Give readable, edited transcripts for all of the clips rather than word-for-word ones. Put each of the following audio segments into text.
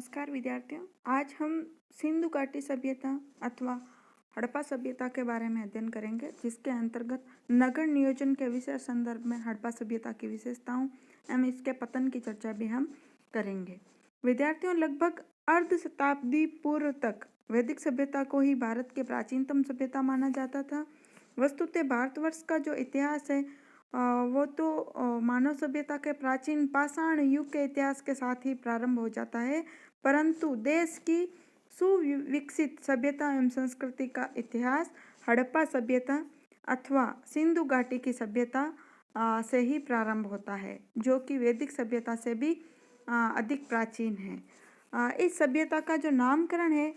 नमस्कार विद्यार्थियों। आज हम सिंधु घाटी सभ्यता अथवा हड़प्पा सभ्यता के बारे में अध्ययन करेंगे, जिसके अंतर्गत नगर नियोजन के विषय संदर्भ में हड़प्पा सभ्यता की विशेषताओं एवं इसके पतन की चर्चा भी हम करेंगे। विद्यार्थियों, लगभग अर्ध शताब्दी पूर्व तक वैदिक सभ्यता को ही भारत के प्राचीनतम सभ्यता माना जाता था। वस्तुतः भारतवर्ष का जो इतिहास है वो तो मानव सभ्यता के प्राचीन पाषाण युग के इतिहास के साथ ही प्रारंभ हो जाता है, परंतु देश की सुविकसित सभ्यता एवं संस्कृति का इतिहास हड़प्पा सभ्यता अथवा सिंधु घाटी की सभ्यता से ही प्रारंभ होता है, जो कि वैदिक सभ्यता से भी अधिक प्राचीन है। इस सभ्यता का जो नामकरण है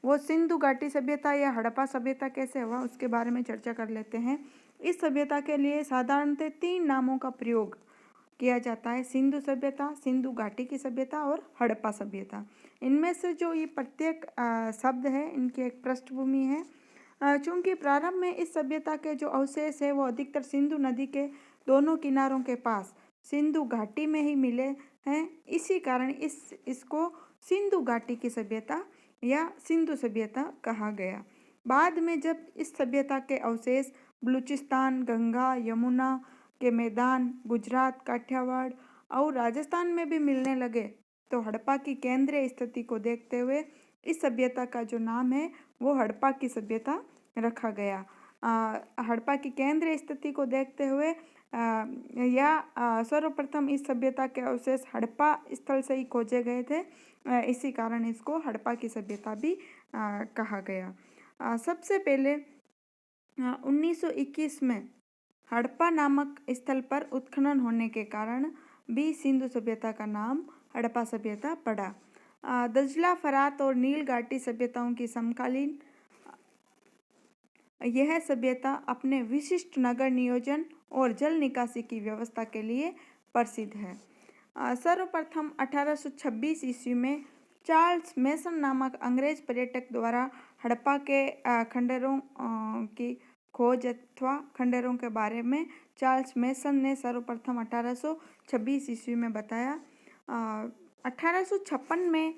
वो सिंधु घाटी सभ्यता या हड़प्पा सभ्यता कैसे हुआ उसके बारे में चर्चा कर लेते हैं। इस सभ्यता के लिए साधारणतः 3 नामों का प्रयोग किया जाता है: सिंधु सभ्यता, सिंधु घाटी की सभ्यता और हड़प्पा सभ्यता। इनमें से जो ये प्रत्येक शब्द है, इनकी एक पृष्ठभूमि है। चूंकि प्रारंभ में इस सभ्यता के जो अवशेष है वो अधिकतर सिंधु नदी के दोनों किनारों के पास सिंधु घाटी में ही मिले हैं, इसी कारण इसको सिंधु घाटी की सभ्यता या सिंधु सभ्यता कहा गया। बाद में जब इस सभ्यता के अवशेष बलूचिस्तान, गंगा यमुना के मैदान, गुजरात, काठियावाड़ और राजस्थान में भी मिलने लगे, तो हड़प्पा की केंद्रीय स्थिति को देखते हुए इस सभ्यता का जो नाम है वो हड़प्पा की सभ्यता रखा गया। हड़प्पा की केंद्रीय स्थिति को देखते हुए सर्वप्रथम इस सभ्यता के अवशेष हड़प्पा स्थल से ही खोजे गए थे, इसी कारण इसको हड़प्पा की सभ्यता भी कहा गया। सबसे पहले 1921 में हड़प्पा नामक स्थल पर उत्खनन होने के कारण भी सिंधु सभ्यता का नाम हड़प्पा सभ्यता पड़ा। दजला, फरात और नील घाटी सभ्यताओं की समकालीन यह सभ्यता अपने विशिष्ट नगर नियोजन और जल निकासी की व्यवस्था के लिए प्रसिद्ध है। सर्वप्रथम 1826 ईस्वी में चार्ल्स मेसन नामक अंग्रेज पर्यटक द्वारा हड़प्पा के खंडरों की खोज अथवा खंडरों के बारे में चार्ल्स मेसन ने सर्वप्रथम 1826 ईस्वी में बताया। 1856 में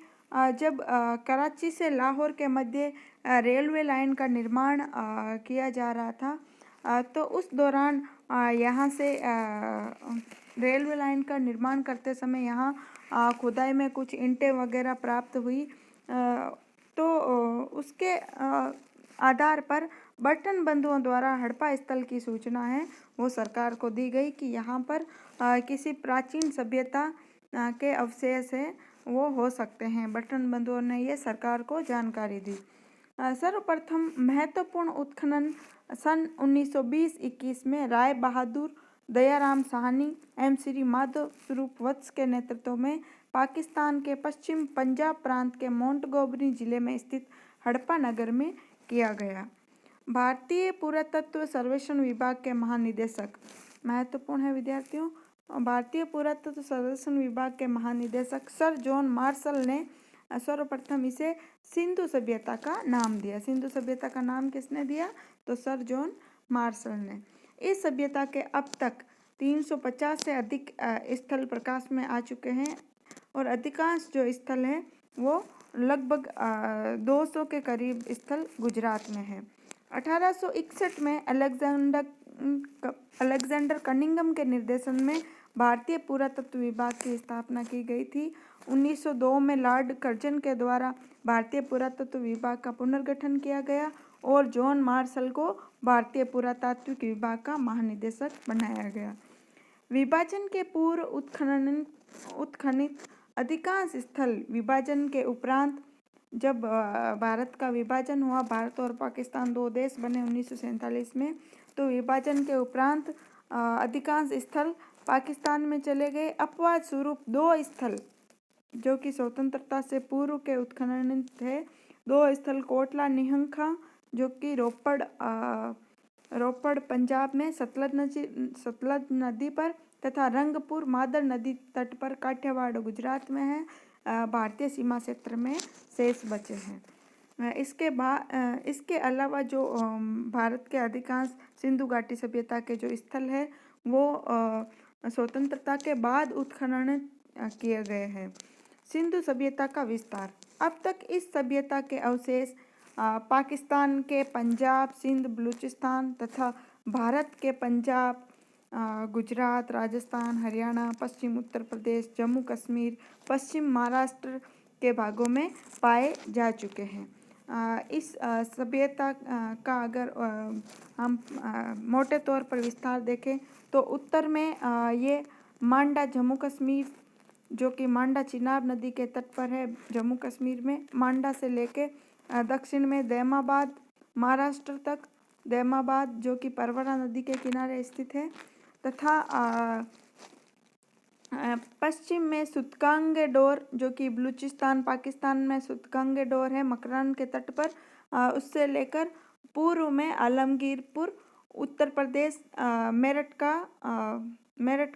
जब कराची से लाहौर के मध्य रेलवे लाइन का निर्माण किया जा रहा था, तो उस दौरान यहाँ से रेलवे लाइन का निर्माण करते समय यहाँ खुदाई में कुछ ईंटें वगैरह प्राप्त हुई, तो उसके आधार पर बर्टन बंधुओं द्वारा हड़प्पा स्थल की सूचना है वो सरकार को दी गई कि यहाँ पर किसी प्राचीन सभ्यता के अवशेष है वो हो सकते हैं। बर्टन बंधुओं ने ये सरकार को जानकारी दी। सर्वप्रथम महत्वपूर्ण उत्खनन सन 1920-21 में राय बहादुर, दयाराम साहनी एवं श्री माधव स्वरूप वत्स के नेतृत्व में पाकिस्तान के पश्चिम पंजाब प्रांत के मोंटगोमरी जिले में स्थित हड़प्पा नगर में किया गया। भारतीय पुरातत्व सर्वेक्षण विभाग के महानिदेशक, महत्वपूर्ण है विद्यार्थियों, भारतीय पुरातत्व सर्वेक्षण विभाग के महानिदेशक सर जॉन मार्शल ने सर्वप्रथम इसे सिंधु सभ्यता का नाम दिया। सिंधु सभ्यता का नाम किसने दिया? तो सर जॉन मार्शल ने। इस सभ्यता के अब तक 350 से अधिक स्थल प्रकाश में आ चुके हैं और अधिकांश जो स्थल हैं वो लगभग 200 के करीब स्थल गुजरात में है। 1861 में अलेक्जेंडर कनिंघम के निर्देशन में भारतीय पुरातत्व विभाग की स्थापना की गई थी। 1902 में लॉर्ड कर्जन के द्वारा भारतीय पुरातत्व विभाग का पुनर्गठन किया गया और जॉन मार्शल को भारतीय पुरातात्विक विभाग का महानिदेशक बनाया गया। विभाजन के पूर्व उत्खनित अधिकांश स्थल विभाजन के उपरांत, जब भारत का विभाजन हुआ, भारत और पाकिस्तान 2 देश बने 1947 में, तो विभाजन के उपरांत अधिकांश स्थल पाकिस्तान में चले गए। अपवाद स्वरूप 2 स्थल जो कि स्वतंत्रता से पूर्व के उत्खनन थे, 2 स्थल कोटला निहंखा जो कि रोपड़ पंजाब में सतलज नदी पर तथा रंगपुर मादर नदी तट पर काठियावाड़ गुजरात में है, भारतीय सीमा क्षेत्र में शेष बचे हैं। इसके अलावा जो भारत के अधिकांश सिंधु घाटी सभ्यता के जो स्थल है वो स्वतंत्रता के बाद उत्खनन किए गए हैं। सिंधु सभ्यता का विस्तार। अब तक इस सभ्यता के अवशेष पाकिस्तान के पंजाब, सिंध, बलूचिस्तान तथा भारत के पंजाब, गुजरात, राजस्थान, हरियाणा, पश्चिम उत्तर प्रदेश, जम्मू कश्मीर, पश्चिम महाराष्ट्र के भागों में पाए जा चुके हैं। इस सभ्यता का अगर हम मोटे तौर पर विस्तार देखें तो उत्तर में ये मांडा, जम्मू कश्मीर, जो कि मांडा चिनाब नदी के तट पर है जम्मू कश्मीर में, मांडा से लेके दक्षिण में दैमाबाद, महाराष्ट्र तक, दैमाबाद जो कि परवरा नदी के किनारे स्थित है, तथा पश्चिम में सुतकांगे डोर, जो कि बलूचिस्तान पाकिस्तान में सुतकांगे डोर है मकरान के तट पर, उससे लेकर पूर्व में आलमगीरपुर, उत्तर प्रदेश, मेरठ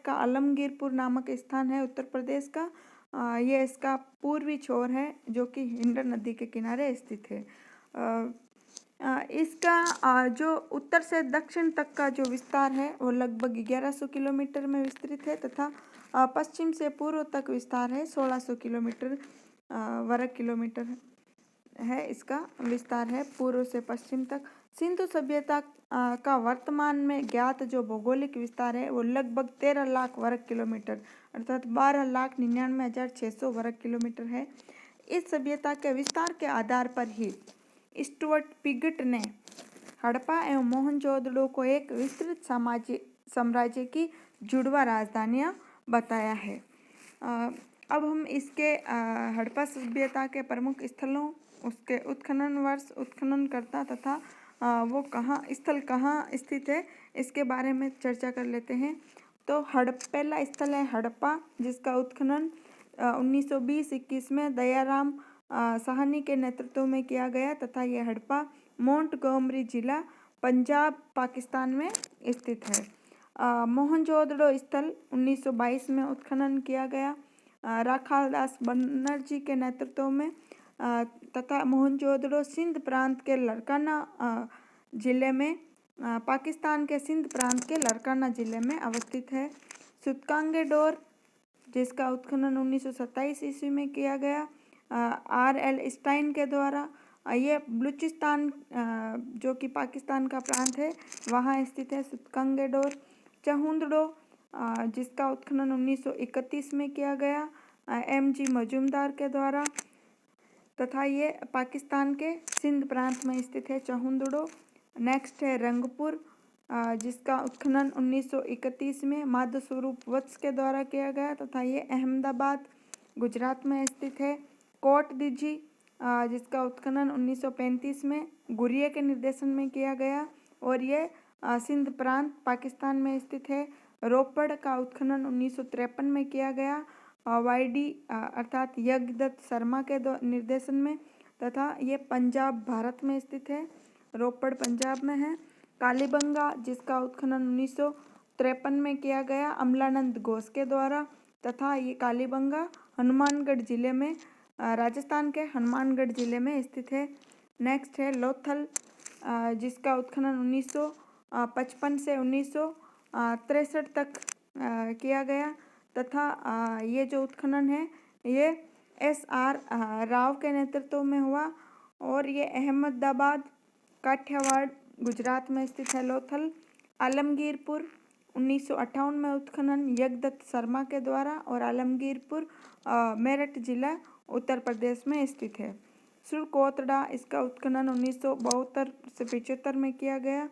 का आलमगीरपुर नामक स्थान है उत्तर प्रदेश का, ये इसका पूर्वी छोर है जो कि हिंडन नदी के किनारे स्थित है। इसका जो उत्तर से दक्षिण तक का जो विस्तार है वो लगभग 1100 किलोमीटर में विस्तृत है तथा पश्चिम से पूर्व तक विस्तार है 1600 किलोमीटर वर्ग किलोमीटर है, इसका विस्तार है पूर्व से पश्चिम तक। सिंधु सभ्यता का वर्तमान में ज्ञात जो भौगोलिक विस्तार है वो लगभग 13 लाख वर्ग किलोमीटर अर्थात 12,99,600 वर्ग किलोमीटर है। इस सभ्यता के विस्तार के आधार पर ही स्टुअर्ट पिगट ने हड़प्पा एवं मोहनजोदड़ो को एक विस्तृत साम्राज्य की जुड़वा राजधानियां बताया है। अब हम इसके हड़प्पा सभ्यता के प्रमुख स्थलों, उसके उत्खनन वर्ष, उत्खननकर्ता तथा वो कहाँ स्थित है इसके बारे में चर्चा कर लेते हैं। तो पहला स्थल है हड़प्पा, जिसका उत्खनन 1920-21 में दयाराम साहनी के नेतृत्व में किया गया तथा यह हड़प्पा मोंटगोमरी जिला, पंजाब, पाकिस्तान में स्थित है। मोहनजोदड़ो स्थल 1922 में उत्खनन किया गया राखालदास बनर्जी के नेतृत्व में तथा मोहनजोदड़ो सिंध प्रांत के लरकाना जिले में, पाकिस्तान के सिंध प्रांत के लरकाना जिले में अवस्थित है। सुतकांगे डोर, जिसका उत्खनन 1927 ईस्वी में किया गया R.L. स्टाइन के द्वारा, ये बलूचिस्तान जो कि पाकिस्तान का प्रांत है वहाँ स्थित है सुतकांगे डोर। चहुंदड़ो, जिसका उत्खनन 1931 में किया गया M.G. मजूमदार के द्वारा तथा ये पाकिस्तान के सिंध प्रांत में स्थित है चहुंदड़ो। नेक्स्ट है रंगपुर, जिसका उत्खनन 1931 में माधव स्वरूप वत्स के द्वारा किया गया तथा ये अहमदाबाद, गुजरात में स्थित है। कोट दीजी, जिसका उत्खनन 1935 में गुरिये के निर्देशन में किया गया और ये सिंध प्रांत पाकिस्तान में स्थित है। रोपड़ का उत्खनन 1953 में किया गया YD अर्थात यज्ञदत्त शर्मा के निर्देशन में तथा ये पंजाब भारत में स्थित है, रोपड़ पंजाब में है। कालीबंगा, जिसका उत्खनन 1953 में किया गया अमलानंद घोष के द्वारा तथा ये कालीबंगा हनुमानगढ़ जिले में, राजस्थान के हनुमानगढ़ जिले में स्थित है। नेक्स्ट है लोथल, जिसका उत्खनन 1955 से 1963 तक किया गया तथा ये जो उत्खनन है ये SR राव के नेतृत्व में हुआ और ये अहमदाबाद, काठियावाड़, गुजरात में स्थित है। लोथल। आलमगीरपुर 1958 में उत्खनन यज्ञदत्त शर्मा के द्वारा और आलमगीरपुर मेरठ जिला उत्तर प्रदेश में स्थित है। सुरकोतड़ा, इसका उत्खनन 1972 से 75 में किया गया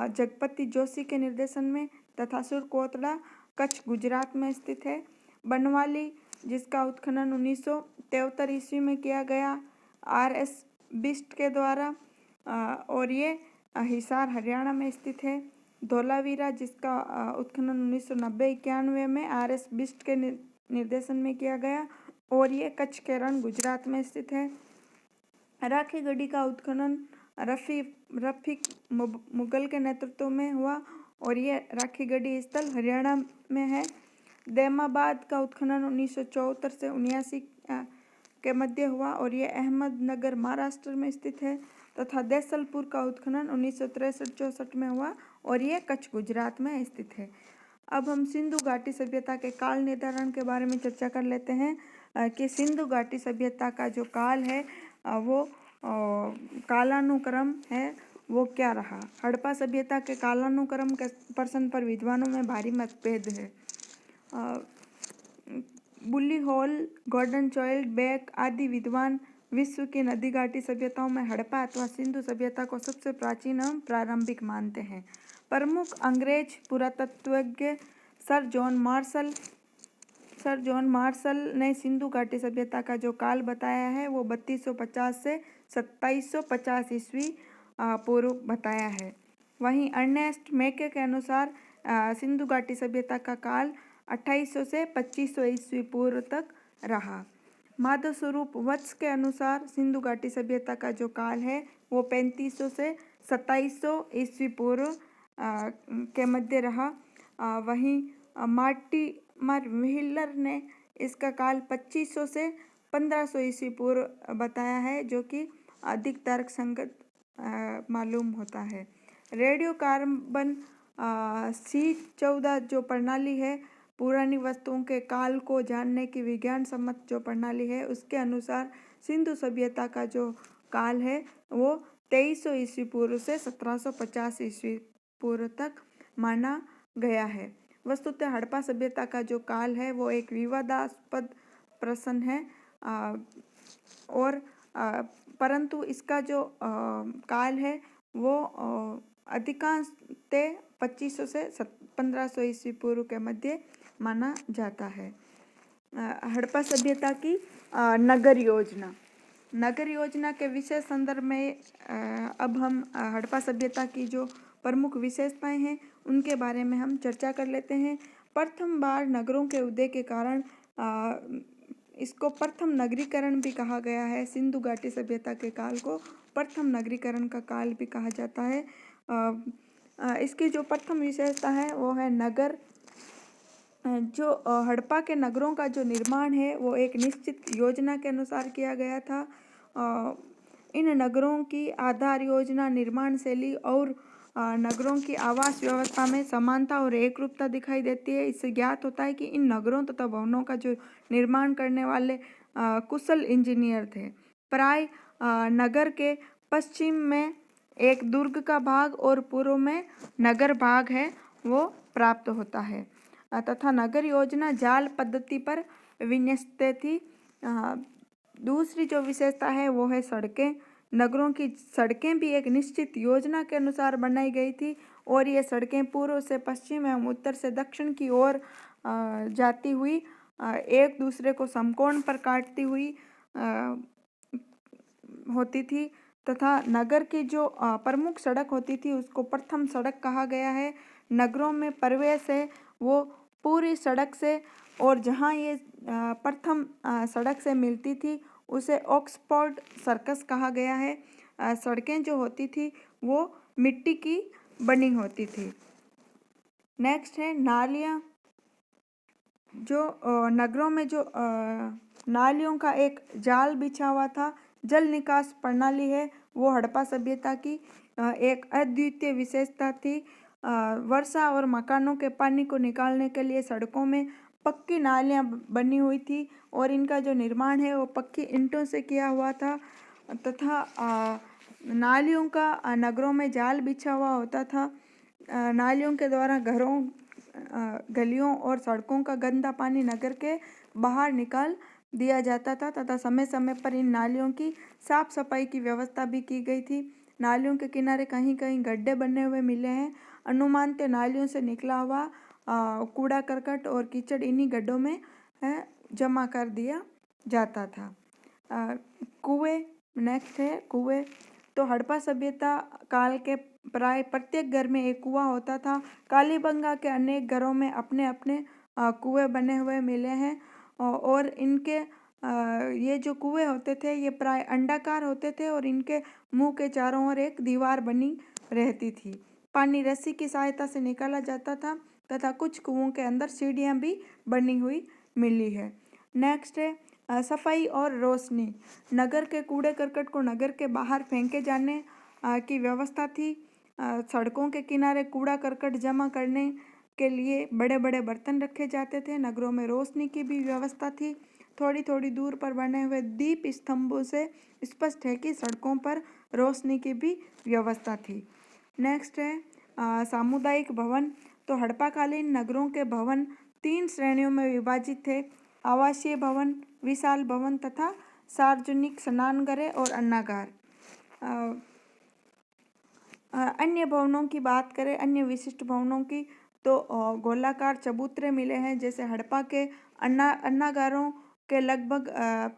जगपति जोशी के निर्देशन में तथा सुरकोतड़ा कच्छ, गुजरात में स्थित है। बनवाली, जिसका उत्खनन 1973 ईस्वी में किया गया RS बिष्ट के द्वारा और ये हिसार, हरियाणा में स्थित है। धोलावीरा, जिसका उत्खनन 1990-91 में RS बिष्ट के निर्देशन में किया गया और ये कच्छ के रण, गुजरात में स्थित है। राखीगढ़ी का उत्खनन रफीक मुगल के नेतृत्व में हुआ और ये राखीगढ़ी स्थल हरियाणा में है। दैमाबाद का उत्खनन 1974 से 79 के मध्य हुआ और ये अहमदनगर, महाराष्ट्र में स्थित है तथा देसलपुर का उत्खनन 1963-64 में हुआ और ये कच्छ, गुजरात में स्थित है। अब हम सिंधु घाटी सभ्यता के काल निर्धारण के बारे में चर्चा कर लेते हैं। कि सिंधु घाटी सभ्यता का जो काल है वो कालानुक्रम है वो क्या रहा। हड़प्पा सभ्यता के कालानुक्रम के प्रश्न पर विद्वानों में भारी मतभेद है। बुल्ली हॉल, गॉर्डन चाइल्ड, बेक आदि विद्वान विश्व की नदी घाटी सभ्यताओं में हड़प्पा अथवा सिंधु सभ्यता को सबसे प्राचीन एवं प्रारंभिक मानते हैं। प्रमुख अंग्रेज पुरातत्वज्ञ सर जॉन मार्शल ने सिंधु घाटी सभ्यता का जो काल बताया है वो 3250 से 2750 ईस्वी पूर्व बताया है। वहीं अर्नेस्ट मेके के अनुसार सिंधु घाटी सभ्यता का काल 2800 से 2500 ईस्वी पूर्व तक रहा। माधव स्वरूप वत्स के अनुसार सिंधु घाटी सभ्यता का जो काल है वो 3500 से 2700 ईस्वी पूर्व के मध्य रहा। वहीं मार्टिमर व्हीलर ने इसका काल 2500 से 1500 ईस्वी पूर्व बताया है, जो कि अधिक तर्क संगत मालूम होता है। रेडियो कार्बन C14 जो प्रणाली है, पुरानी वस्तुओं के काल को जानने की विज्ञान सम्मत जो प्रणाली है, उसके अनुसार सिंधु सभ्यता का जो काल है वो 2300 ईस्वी पूर्व से 1750 ईस्वी पूर्व तक माना गया है। वस्तुतः हड़प्पा सभ्यता का जो काल है वो एक विवादास्पद प्रश्न है और परंतु इसका जो काल है वो अधिकांशतः 2500 से 1500 ईस्वी पूर्व के मध्य माना जाता है। हड़प्पा सभ्यता की नगर योजना के विशेष संदर्भ में अब हम हड़प्पा सभ्यता की जो प्रमुख विशेषताएं हैं उनके बारे में हम चर्चा कर लेते हैं। प्रथम बार नगरों के उदय के कारण इसको प्रथम नगरीकरण भी कहा गया है। सिंधु घाटी सभ्यता के काल को प्रथम नगरीकरण का काल भी कहा जाता है। इसकी जो प्रथम विशेषता है वो है नगर। जो हड़प्पा के नगरों का जो निर्माण है वो एक निश्चित योजना के अनुसार किया गया था। इन नगरों की आधार योजना, निर्माण शैली और नगरों की आवास व्यवस्था में समानता और एकरूपता दिखाई देती है। इससे ज्ञात होता है कि इन नगरों तथा भवनों का जो निर्माण करने वाले कुशल इंजीनियर थे। प्राय नगर के पश्चिम में एक दुर्ग का भाग और पूर्व में नगर भाग है वो प्राप्त होता है तथा नगर योजना जाल पद्धति पर विन्यस्त थी। दूसरी जो विशेषता है वो है सड़कें। नगरों की सड़कें भी एक निश्चित योजना के अनुसार बनाई गई थी और ये सड़कें पूर्व से पश्चिम एवं उत्तर से दक्षिण की ओर जाती हुई एक दूसरे को समकोण पर काटती हुई होती थी तथा नगर की जो प्रमुख सड़क होती थी उसको प्रथम सड़क कहा गया है। नगरों में प्रवेश है वो पूरी सड़क से और जहाँ ये प्रथम सड़क से मिलती थी उसे ऑक्सफोर्ड सर्कस कहा गया है। सड़कें जो होती थी वो मिट्टी की बनी होती थी। नेक्स्ट है नालियाँ। जो नगरों में जो नालियों का एक जाल बिछा हुआ था, जल निकास प्रणाली है वो हड़प्पा सभ्यता की एक अद्वितीय विशेषता थी। वर्षा और मकानों के पानी को निकालने के लिए सड़कों में पक्की नालियाँ बनी हुई थी और इनका जो निर्माण है वो पक्की ईंटों से किया हुआ था तथा नालियों का नगरों में जाल बिछा हुआ होता था। नालियों के द्वारा घरों, गलियों और सड़कों का गंदा पानी नगर के बाहर निकाल दिया जाता था तथा समय समय पर इन नालियों की साफ सफाई की व्यवस्था भी की गई थी। नालियों के किनारे कहीं कहीं गड्ढे बने हुए मिले हैं। अनुमानतः नालियों से निकला हुआ कूड़ा करकट और कीचड़ इन्हीं गड्ढों में जमा कर दिया जाता था। कुएं। नेक्स्ट है कुएं। तो हड़प्पा सभ्यता काल के प्राय प्रत्येक घर में एक कुआं होता था। कालीबंगा के अनेक घरों में अपने अपने कुएं बने हुए मिले हैं और इनके ये जो कुएं होते थे ये प्राय अंडाकार होते थे और इनके मुंह के चारों ओर एक दीवार बनी रहती थी। पानी रस्सी की सहायता से निकाला जाता था तथा कुछ कुओं के अंदर सीढ़ियां भी बनी हुई मिली है। नेक्स्ट है सफाई और रोशनी। नगर के कूड़े करकट को नगर के बाहर फेंके जाने की व्यवस्था थी। सड़कों के किनारे कूड़ा करकट जमा करने के लिए बड़े बड़े बर्तन रखे जाते थे। नगरों में रोशनी की भी व्यवस्था थी थोड़ी थोड़ी दूर पर बने हुए दीप स्तंभों से स्पष्ट है कि सड़कों पर रोशनी की भी व्यवस्था थी। नेक्स्ट है सामुदायिक भवन। तो हड़प्पाकालीन नगरों के भवन 3 श्रेणियों में विभाजित थे: आवासीय भवन, विशाल भवन तथा सार्वजनिक स्नानघरें और अन्नागार। अन्य भवनों की बात करें, अन्य विशिष्ट भवनों की, तो गोलाकार चबूतरे मिले हैं, जैसे हड़प्पा के अन्नागारों के लगभग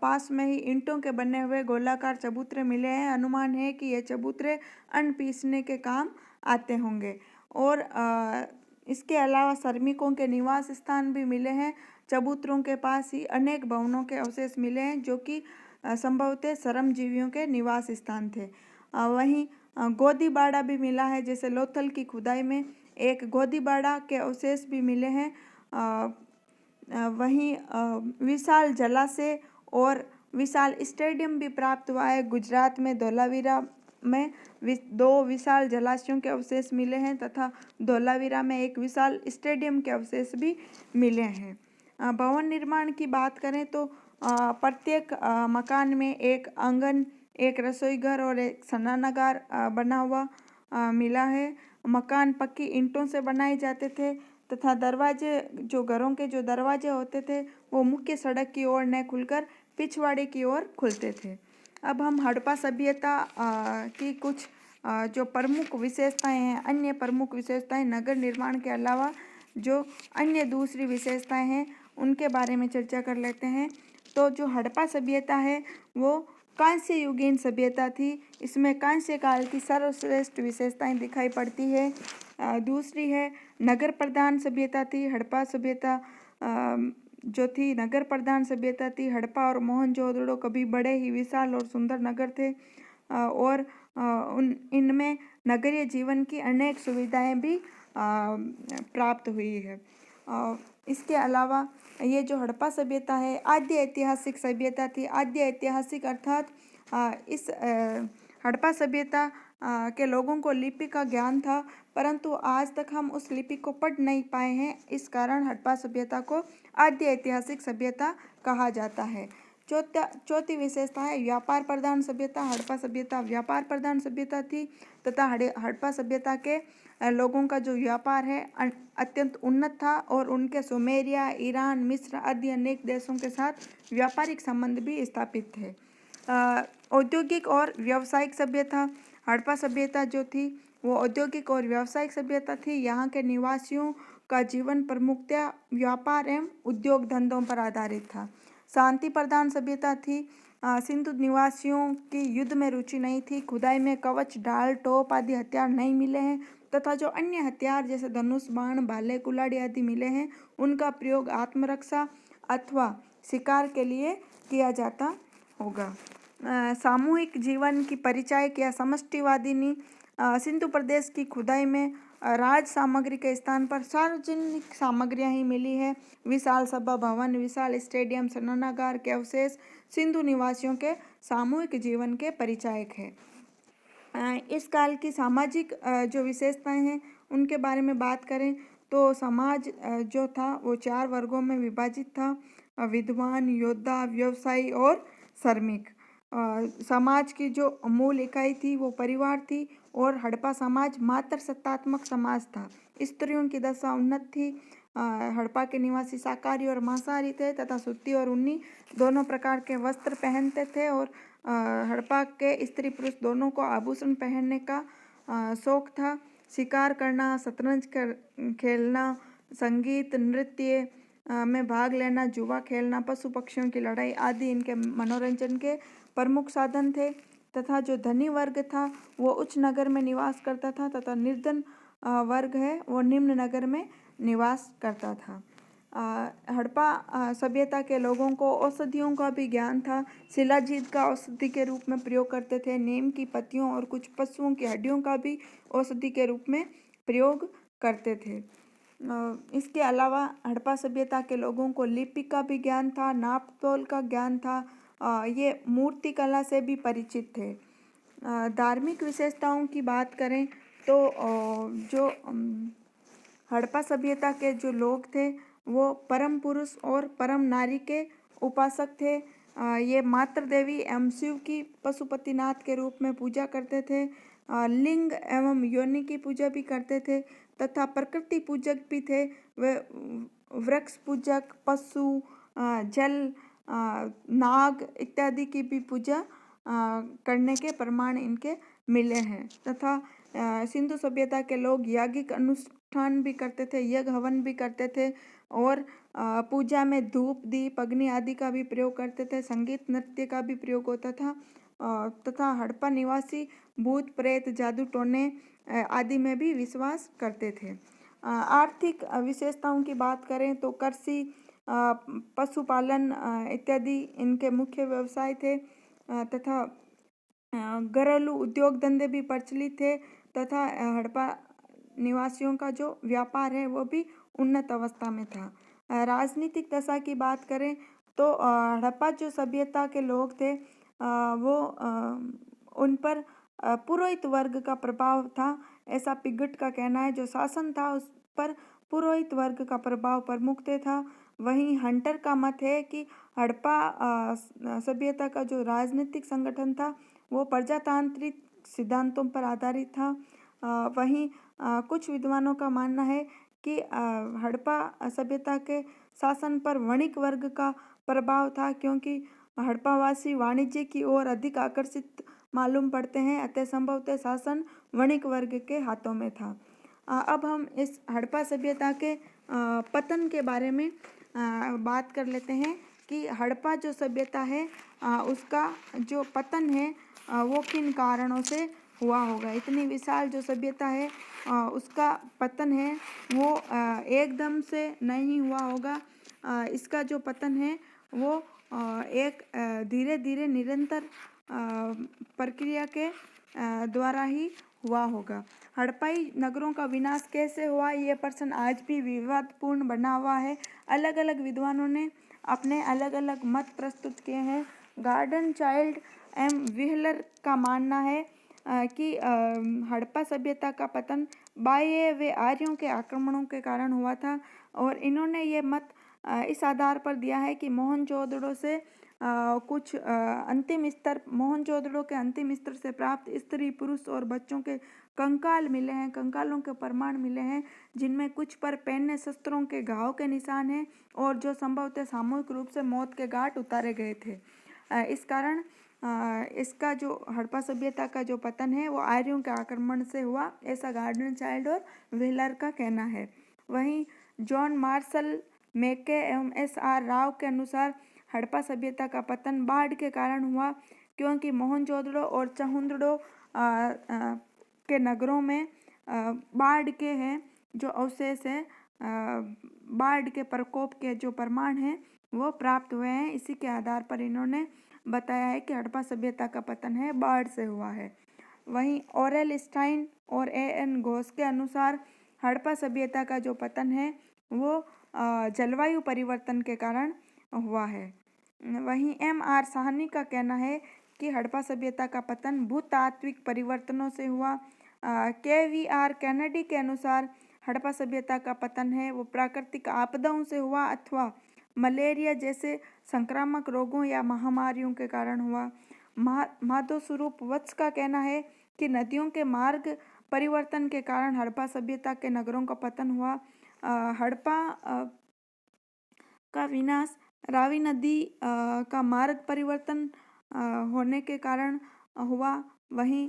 पास में ही ईंटों के बने हुए गोलाकार चबूतरे मिले हैं। अनुमान है कि ये चबूतरे अन्न पीसने के काम आते होंगे। और इसके अलावा श्रमिकों के निवास स्थान भी मिले हैं। चबूतरों के पास ही अनेक भवनों के अवशेष मिले हैं जो कि संभवतः श्रमजीवियों के निवास स्थान थे। वहीं गोदीबाड़ा भी मिला है, जैसे लोथल की खुदाई में एक गोदीबाड़ा के अवशेष भी मिले हैं। वहीं विशाल जलाशय और विशाल स्टेडियम भी प्राप्त हुआ है। गुजरात में धोलावीरा में 2 विशाल जलाशयों के अवशेष मिले हैं तथा धोलावीरा में एक विशाल स्टेडियम के अवशेष भी मिले हैं। भवन निर्माण की बात करें तो प्रत्येक मकान में एक आंगन, एक रसोई घर और एक स्नानागार बना हुआ मिला है। मकान पक्की ईंटों से बनाए जाते थे तथा दरवाजे, जो घरों के जो दरवाजे होते थे वो मुख्य सड़क की ओर न खुलकर पिछवाड़े की ओर खुलते थे। अब हम हड़प्पा सभ्यता की कुछ जो प्रमुख विशेषताएं हैं, अन्य प्रमुख विशेषताएं, नगर निर्माण के अलावा जो अन्य दूसरी विशेषताएं हैं उनके बारे में चर्चा कर लेते हैं। तो जो हड़प्पा सभ्यता है वो कांस्य युगीन सभ्यता थी। इसमें कांस्य काल की सर्वश्रेष्ठ विशेषताएं दिखाई पड़ती है। दूसरी है नगर प्रधान सभ्यता थी। हड़प्पा सभ्यता जो थी नगर प्रधान सभ्यता थी। हड़प्पा और मोहनजोदड़ो कभी बड़े ही विशाल और सुंदर नगर थे और इनमें नगरीय जीवन की अनेक सुविधाएं भी प्राप्त हुई है। इसके अलावा ये जो हड़प्पा सभ्यता है आद्य ऐतिहासिक सभ्यता थी। आद्य ऐतिहासिक अर्थात इस हड़प्पा सभ्यता के लोगों को लिपि का ज्ञान था, परंतु आज तक हम उस लिपि को पढ़ नहीं पाए हैं। इस कारण हड़प्पा सभ्यता को आद्य ऐतिहासिक सभ्यता कहा जाता है। चौथी विशेषता है व्यापार प्रधान सभ्यता। हड़प्पा सभ्यता व्यापार प्रधान सभ्यता थी तथा हड़प्पा सभ्यता के लोगों का जो व्यापार है अत्यंत उन्नत था और उनके सुमेरिया, ईरान, मिस्र आदि अनेक देशों के साथ व्यापारिक संबंध भी स्थापित थे। औद्योगिक और व्यावसायिक सभ्यता। हड़प्पा सभ्यता जो थी वो औद्योगिक और व्यावसायिक सभ्यता थी। यहाँ के निवासियों का जीवन प्रमुखतः व्यापार एवं उद्योग धंधों पर आधारित था। शांति प्रधान सभ्यता थी। सिंधु निवासियों की युद्ध में रुचि नहीं थी। खुदाई में कवच, ढाल, टोप आदि हथियार नहीं मिले हैं तथा जो अन्य हथियार जैसे धनुष, बाण, भाले, कुल्हाड़ी आदि मिले हैं उनका प्रयोग आत्मरक्षा अथवा शिकार के लिए किया जाता होगा। सामूहिक जीवन की परिचायक या समष्टिवादिनी। सिंधु प्रदेश की खुदाई में राज सामग्री के स्थान पर सार्वजनिक सामग्रियां ही मिली है। विशाल सभा भवन, विशाल स्टेडियम, स्नानागार के अवशेष सिंधु निवासियों के सामूहिक जीवन के परिचायक है। इस काल की सामाजिक जो विशेषताएं हैं उनके बारे में बात करें तो समाज जो था वो 4 वर्गों में विभाजित था: विद्वान, योद्धा, व्यवसायी और श्रमिक। समाज की जो मूल इकाई थी वो परिवार थी और हड़प्पा समाज मात्र सत्तात्मक समाज था। स्त्रियों की दशा उन्नत थी। हड़प्पा के निवासी शाकाहारी और मांसाहारी थे तथा सूती और ऊनी दोनों प्रकार के वस्त्र पहनते थे और हड़प्पा के स्त्री पुरुष दोनों को आभूषण पहनने का शौक था। शिकार करना, शतरंज खेलना, संगीत, नृत्य में भाग लेना, जुआ खेलना, पशु पक्षियों की लड़ाई आदि इनके मनोरंजन के प्रमुख साधन थे तथा जो धनी वर्ग था वो उच्च नगर में निवास करता था तथा निर्धन वर्ग है वो निम्न नगर में निवास करता था। हड़प्पा सभ्यता के लोगों को औषधियों का भी ज्ञान था। शिलाजीत का औषधि के रूप में प्रयोग करते थे। नीम की पत्तियों और कुछ पशुओं की हड्डियों का भी औषधि के रूप में प्रयोग करते थे। इसके अलावा हड़प्पा सभ्यता के लोगों को लिपि का भी ज्ञान था, नाप तोल का ज्ञान था। ये मूर्ति कला से भी परिचित थे। धार्मिक विशेषताओं की बात करें तो जो हड़प्पा सभ्यता के जो लोग थे वो परम पुरुष और परम नारी के उपासक थे। ये मातृ देवी एवं शिव की पशुपतिनाथ के रूप में पूजा करते थे। लिंग एवं योनि की पूजा भी करते थे तथा प्रकृति पूजक भी थे। वे वृक्ष पूजक, पशु, जल, नाग इत्यादि की भी पूजा करने के प्रमाण इनके मिले हैं। तथा सिंधु सभ्यता के लोग याज्ञिक अनुष्ठान भी करते थे, यज्ञ हवन भी करते थे और पूजा में धूप, दीप, अग्नि आदि का भी प्रयोग करते थे। संगीत, नृत्य का भी प्रयोग होता था तथा हड़प्पा निवासी भूत, प्रेत, जादू टोने आदि में भी विश्वास करते थे। आर्थिक विशेषताओं की बात करें तो कृषि, पशुपालन इत्यादि इनके मुख्य व्यवसाय थे तथा घरेलू उद्योग धंधे भी प्रचलित थे तथा हड़प्पा निवासियों का जो व्यापार है वो भी उन्नत अवस्था में था। राजनीतिक दशा की बात करें तो हड़प्पा जो सभ्यता के लोग थे वो उन पर पुरोहित वर्ग का प्रभाव था, ऐसा पिगट का कहना है। जो शासन था उस पर पुरोहित वर्ग का प्रभाव प्रमुख था। वहीं हंटर का मत है कि हड़प्पा सभ्यता का जो राजनीतिक संगठन था वो प्रजातांत्रिक सिद्धांतों पर आधारित था। वहीं कुछ विद्वानों का मानना है कि हड़प्पा सभ्यता के शासन पर वणिक वर्ग का प्रभाव था, क्योंकि हड़प्पावासी वाणिज्य की ओर अधिक आकर्षित मालूम पड़ते हैं, अतः संभवतः शासन वणिक वर्ग के हाथों में था। अब हम इस हड़प्पा सभ्यता के पतन के बारे में बात कर लेते हैं कि हड़प्पा जो सभ्यता है उसका जो पतन है वो किन कारणों से हुआ होगा। इतनी विशाल जो सभ्यता है उसका पतन है वो एकदम से नहीं हुआ होगा। इसका जो पतन है वो एक धीरे धीरे निरंतर प्रक्रिया के द्वारा ही हुआ होगा। हड़प्पाई नगरों का विनाश कैसे हुआ, ये प्रश्न आज भी विवादपूर्ण बना हुआ है। अलग अलग विद्वानों ने अपने अलग अलग मत प्रस्तुत किए हैं। गार्डन चाइल्ड एम व्हीलर का मानना है कि हड़प्पा सभ्यता का पतन बाह्य व आर्यों के आक्रमणों के कारण हुआ था और इन्होंने ये मत इस आधार पर दिया है कि मोहनजोदड़ो से कुछ अंतिम स्तर, मोहनजोदड़ो के अंतिम स्तर से प्राप्त स्त्री, पुरुष और बच्चों के कंकाल मिले हैं, कंकालों के प्रमाण मिले हैं, जिनमें कुछ पर पहने शस्त्रों के घाव के निशान हैं और जो संभवतः सामूहिक रूप से मौत के घाट उतारे गए थे। इस कारण इसका जो हड़प्पा सभ्यता का जो पतन है वो आर्यों के आक्रमण से हुआ, ऐसा गार्डन चाइल्ड और व्हीलर का कहना है। वहीं जॉन मार्शल मैके एवं S.R. राव के अनुसार हड़प्पा सभ्यता का पतन बाढ़ के कारण हुआ, क्योंकि मोहनजोदड़ो और चहुंदड़ो के नगरों में बाढ़ के हैं जो अवशेष हैं, बाढ़ के प्रकोप के जो प्रमाण हैं वो प्राप्त हुए हैं। इसी के आधार पर इन्होंने बताया है कि हड़प्पा सभ्यता का पतन है बाढ़ से हुआ है। वहीं ऑरेल स्टाइन और A.N. घोष के अनुसार हड़प्पा सभ्यता का जो पतन है वो जलवायु परिवर्तन के कारण हुआ है। वहीं M.R. साहनी का कहना है कि हड़प्पा सभ्यता का पतन भूतात्विक परिवर्तनों से हुआ। K.V.R. कैनेडी के अनुसार हड़प्पा सभ्यता का पतन है वो प्राकृतिक आपदाओं से हुआ अथवा मलेरिया जैसे संक्रामक रोगों या महामारियों के कारण हुआ। माधव स्वरूप वत्स का कहना है कि नदियों के मार्ग परिवर्तन के कारण हड़प्पा सभ्यता के नगरों का पतन हुआ। हड़प्पा का विनाश रावी नदी का मार्ग परिवर्तन होने के कारण हुआ। वहीं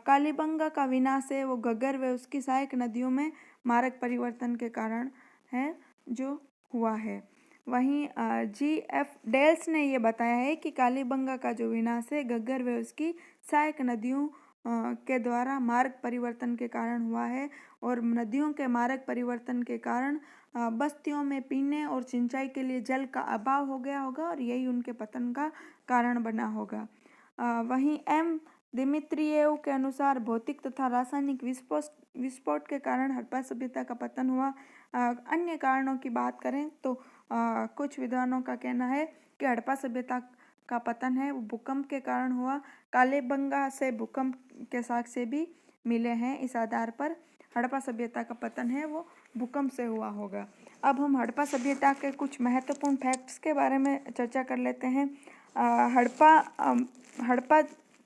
कालीबंगा का विनाश है वो घग्गर व उसकी सहायक नदियों में मार्ग परिवर्तन के कारण है जो हुआ है। वहीं G.F. डेल्स ने ये बताया है कि कालीबंगा का जो विनाश है घग्गर व उसकी सहायक नदियों के द्वारा मार्ग परिवर्तन के कारण हुआ है और नदियों के मार्ग परिवर्तन के कारण बस्तियों में पीने और सिंचाई के लिए जल का अभाव हो गया होगा और यही उनके पतन का कारण बना होगा। वहीं M. दिमित्रियेव के अनुसार भौतिक तथा रासायनिक विस्फोट के कारण हड़प्पा सभ्यता का पतन हुआ। अन्य कारणों की बात करें तो कुछ विद्वानों का कहना है कि हड़प्पा सभ्यता का पतन है वो भूकंप के कारण हुआ। कालीबंगा से भूकंप के साक्ष्य भी मिले हैं, इस आधार पर हड़प्पा सभ्यता का पतन है वो भूकंप से हुआ होगा। अब हम हड़प्पा सभ्यता के कुछ महत्वपूर्ण फैक्ट्स के बारे में चर्चा कर लेते हैं। हड़प्पा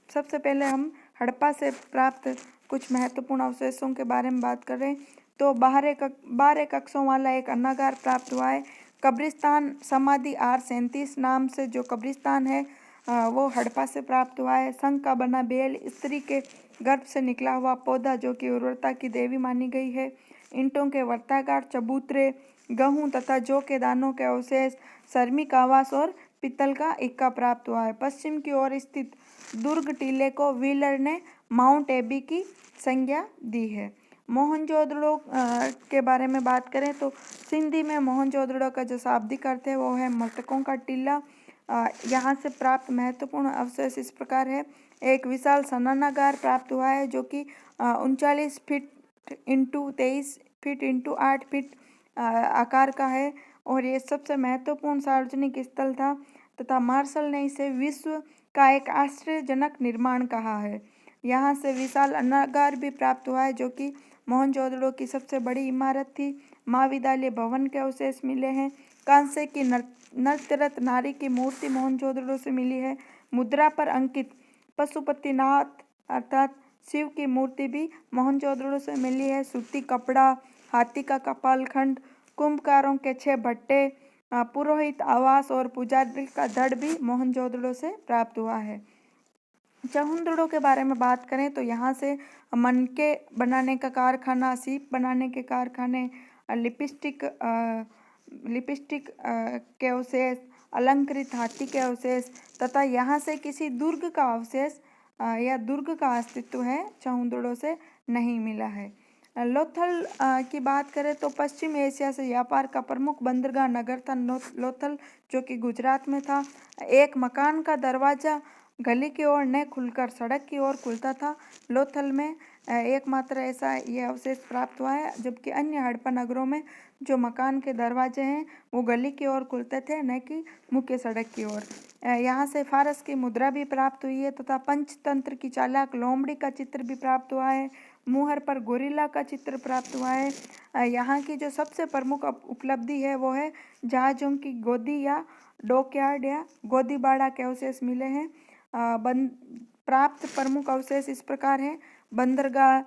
सबसे पहले हम हड़प्पा से प्राप्त कुछ महत्वपूर्ण अवशेषों के बारे में बात करें तो 12 कक्षों वाला एक अन्नागार प्राप्त हुआ है। कब्रिस्तान समाधि R37 नाम से जो कब्रिस्तान है वो हड़प्पा से प्राप्त हुआ है। शंख का बना बेल, स्त्री के गर्भ से निकला हुआ पौधा जो कि उर्वरता की देवी मानी गई है। ईंटों के वर्ताकार चबूतरे, गेहूं तथा जौ के दानों के अवशेष, श्रमिक आवास और पीतल का इक्का प्राप्त हुआ है। पश्चिम की ओर स्थित दुर्ग टीले को व्हीलर ने माउंट एबी की संज्ञा दी है। मोहनजोदड़ो के बारे में बात करें तो सिंधी में मोहनजोदड़ो का जो शाब्दिक अर्थ है वो है मृतकों का टीला। यहाँ से प्राप्त महत्वपूर्ण अवशेष इस प्रकार है। एक विशाल स्नानागार प्राप्त हुआ है जो कि 39 feet into 23 feet into 8 feet आकार का है और ये सबसे महत्वपूर्ण सार्वजनिक स्थल था तथा मार्शल ने इसे विश्व का एक आश्चर्यजनक निर्माण कहा है। यहाँ से विशाल अन्नागार भी प्राप्त हुआ है जो कि मोहनजोदड़ो की सबसे बड़ी इमारत थी। महाविद्यालय भवन के अवशेष मिले हैं। कांसे की नृत्यरत नारी की मूर्ति मोहनजोदड़ो से मिली है। मुद्रा पर अंकित पशुपतिनाथ अर्थात शिव की मूर्ति भी मोहनजोदड़ो से मिली है। सूती कपड़ा, हाथी का कपालखंड, कुंभकारों के 6 भट्टे, पुरोहित आवास और पुजारी का धड़ भी मोहनजोदड़ो से प्राप्त हुआ है। चहुंदड़ो के बारे में बात करें तो यहाँ से मनके बनाने का कारखाना, सीप बनाने के कारखाने, लिपस्टिक के अवशेष, अलंकृत हाथी के अवशेष तथा यहाँ से किसी दुर्ग का अवशेष या दुर्ग का अस्तित्व है चहुंदड़ो से नहीं मिला है। लोथल की बात करें तो पश्चिम एशिया से व्यापार का प्रमुख बंदरगाह नगर था लोथल जो कि गुजरात में था। एक मकान का दरवाजा गली की ओर न खुलकर सड़क की ओर खुलता था। लोथल में एकमात्र ऐसा ये अवशेष प्राप्त हुआ है, जबकि अन्य हड़प्पा नगरों में जो मकान के दरवाजे हैं वो गली की ओर खुलते थे न कि मुख्य सड़क की ओर। यहाँ से फारस की मुद्रा भी प्राप्त हुई है तथा पंचतंत्र की चालाक लोमड़ी का चित्र भी प्राप्त हुआ है। मुहर पर गोरिल्ला का चित्र प्राप्त हुआ है। यहाँ की जो सबसे प्रमुख उपलब्धि है वो है जहाज़ों की गोदी या डॉकयार्ड या गोदीबाड़ा के अवशेष मिले हैं। प्राप्त प्रमुख अवशेष इस प्रकार हैं। बंदरगाह,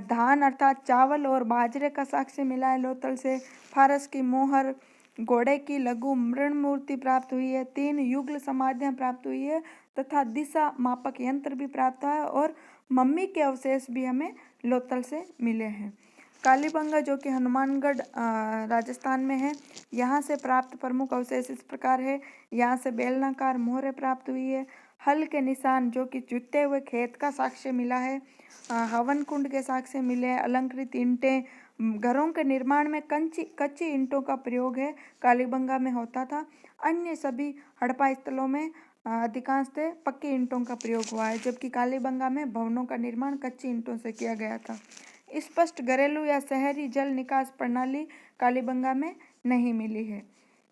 धान अर्थात चावल और बाजरे का साक्ष्य मिला है लोथल से। फारस की मोहर, घोड़े की लघु मृण मूर्ति प्राप्त हुई है। 3 युगल समाधियाँ प्राप्त हुई है तथा दिशा मापक यंत्र भी प्राप्त हुआ है और मम्मी के अवशेष भी हमें लोथल से मिले हैं। कालीबंगा जो कि हनुमानगढ़ राजस्थान में है, यहाँ से प्राप्त प्रमुख अवशेष इस प्रकार है। यहाँ से बेलनाकार मोहरें प्राप्त हुई है। हल के निशान जो कि जुते हुए खेत का साक्ष्य मिला है। हवन कुंड के साक्ष्य मिले हैं। अलंकृत ईंटें, घरों के निर्माण में कच्ची ईंटों का प्रयोग है कालीबंगा में होता था। अन्य सभी हड़प्पा स्थलों में अधिकांशतः पक्की ईंटों का प्रयोग हुआ है, जबकि कालीबंगा में भवनों का निर्माण कच्ची ईंटों से किया गया था। स्पष्ट घरेलू या शहरी जल निकास प्रणाली कालीबंगा में नहीं मिली है।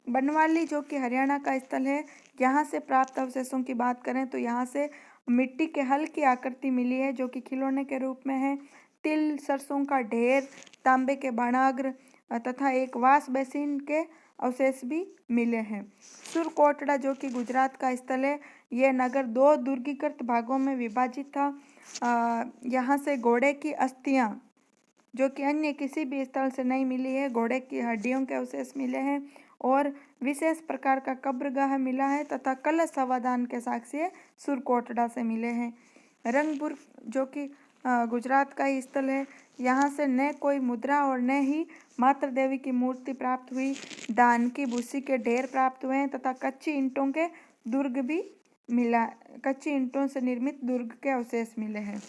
बनवाली जो कि हरियाणा का स्थल है, यहाँ से प्राप्त अवशेषों की बात करें तो यहाँ से मिट्टी के हल की आकृति मिली है जो कि खिलौने के रूप में है। तिल, सरसों का ढेर, तांबे के बाणाग्र तथा एक वाश बेसिन के अवशेष भी मिले हैं। सुरकोटड़ा जो कि गुजरात का स्थल है, यह नगर 2 दुर्गीकृत भागों में विभाजित था। यहाँ से घोड़े की अस्थियाँ जो कि अन्य किसी भी स्थल से नहीं मिली है, घोड़े की हड्डियों के अवशेष मिले हैं और विशेष प्रकार का कब्रगाह मिला है तथा कलश समाधान के साक्ष्य सुरकोटड़ा से मिले हैं। रंगपुर जो कि गुजरात का ही स्थल है, यहाँ से न कोई मुद्रा और न ही मातृ देवी की मूर्ति प्राप्त हुई। धान की भूसी के ढेर प्राप्त हुए हैं तथा कच्ची ईंटों के दुर्ग भी मिला, कच्ची ईंटों से निर्मित दुर्ग के अवशेष मिले हैं।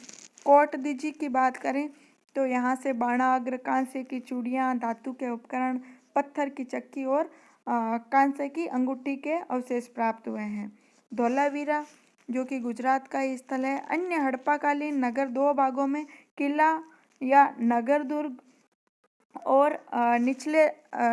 कोट दीजी की बात करें तो यहाँ से बाणाग्र, कांसे की चूड़ियाँ, धातु के उपकरण, पत्थर की चक्की और कांसे की अंगूठी के अवशेष प्राप्त हुए हैं। धोलावीरा जो कि गुजरात का ही स्थल है। अन्य हड़प्पाकालीन नगर 2 भागों में किला या नगर दुर्ग और निचले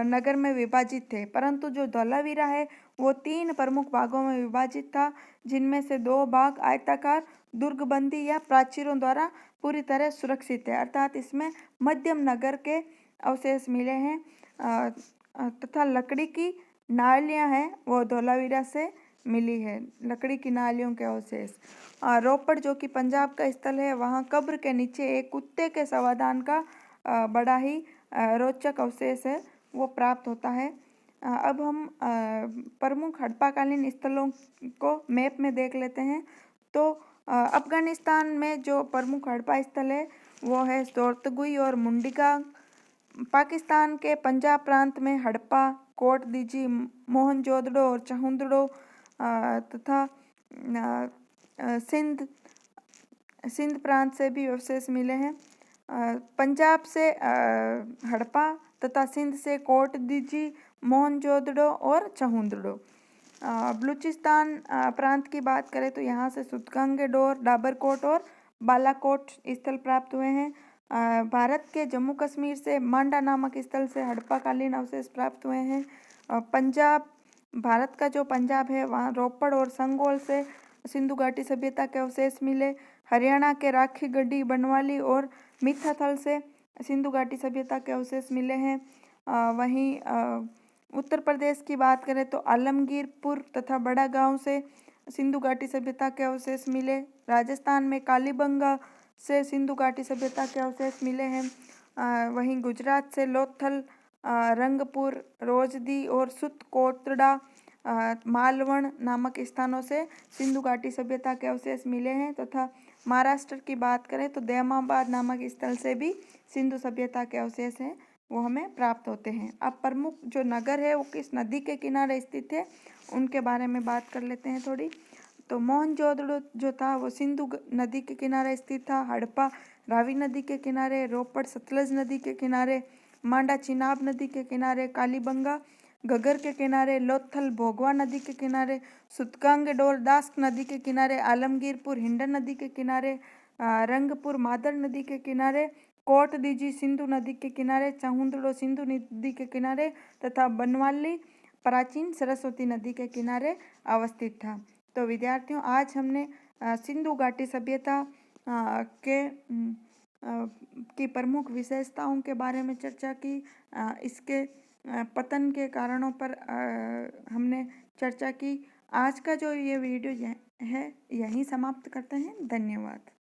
नगर में विभाजित थे, परंतु जो धोलावीरा है वो 3 प्रमुख भागों में विभाजित था, जिनमें से 2 भाग आयताकार दुर्गबंदी या प्राचीरों द्वारा पूरी तरह सुरक्षित है, अर्थात इसमें मध्यम नगर के अवशेष मिले हैं। तथा लकड़ी की नालियाँ हैं वो धोलावीरा से मिली है, लकड़ी की नालियों के अवशेष। रोपड़ जो कि पंजाब का स्थल है, वहाँ कब्र के नीचे एक कुत्ते के शवाधान का बड़ा ही रोचक अवशेष है वो प्राप्त होता है। अब हम प्रमुख हड़प्पाकालीन स्थलों को मैप में देख लेते हैं। तो अफगानिस्तान में जो प्रमुख हड़प्पा स्थल है वो है जोरतगुई और मुंडिका। पाकिस्तान के पंजाब प्रांत में हड़प्पा, कोट दीजी, मोहनजोदड़ो और चहुंदड़ो तथा सिंध प्रांत से भी अवशेष मिले हैं। पंजाब से हड़प्पा तथा सिंध से कोट दीजी, मोहनजोदड़ो और चहुंदड़ो। बलूचिस्तान प्रांत की बात करें तो यहाँ से सुतगंगेडोर, डाबरकोट और बालाकोट स्थल प्राप्त हुए हैं। भारत के जम्मू कश्मीर से मांडा नामक स्थल से हड़प्पाकालीन अवशेष प्राप्त हुए हैं। पंजाब, भारत का जो पंजाब है वहाँ रोपड़ और संगोल से सिंधु घाटी सभ्यता के अवशेष मिले। हरियाणा के राखीगढ़ी, बनवाली और मिठाथल से सिंधु घाटी सभ्यता के अवशेष मिले हैं। वहीं उत्तर प्रदेश की बात करें तो आलमगीरपुर तथा बड़ा गांव से सिंधु घाटी सभ्यता के अवशेष मिले। राजस्थान में कालीबंगा से सिंधु घाटी सभ्यता के अवशेष मिले हैं। वहीं गुजरात से लोथल, रंगपुर, रोजदी और सुतकोटड़ा, मालवण नामक स्थानों से सिंधु घाटी सभ्यता के अवशेष मिले हैं। तथा महाराष्ट्र की बात करें तो देमाबाद नामक स्थल से भी सिंधु सभ्यता के अवशेष हैं वो हमें प्राप्त होते हैं। अब प्रमुख जो नगर है वो किस नदी के किनारे स्थित है उनके बारे में बात कर लेते हैं थोड़ी। तो मोहनजोदड़ो जो था वो सिंधु नदी के किनारे स्थित था। हड़प्पा रावी नदी के किनारे, रोपड़ सतलज नदी के किनारे, मांडा चिनाब नदी के किनारे, कालीबंगा घग्गर के किनारे, लोथल भोगवा नदी के किनारे, सुतगांगडोर दास्क नदी के किनारे, आलमगीरपुर हिंडन नदी के किनारे, रंगपुर मादर नदी के किनारे, कोट दीजी सिंधु नदी के किनारे, चहुंदड़ो सिंधु नदी के किनारे तथा बनवाली प्राचीन सरस्वती नदी के किनारे अवस्थित था। तो विद्यार्थियों, आज हमने सिंधु घाटी सभ्यता की प्रमुख विशेषताओं के बारे में चर्चा की। इसके पतन के कारणों पर हमने चर्चा की। आज का जो ये वीडियो है यहीं समाप्त करते हैं। धन्यवाद।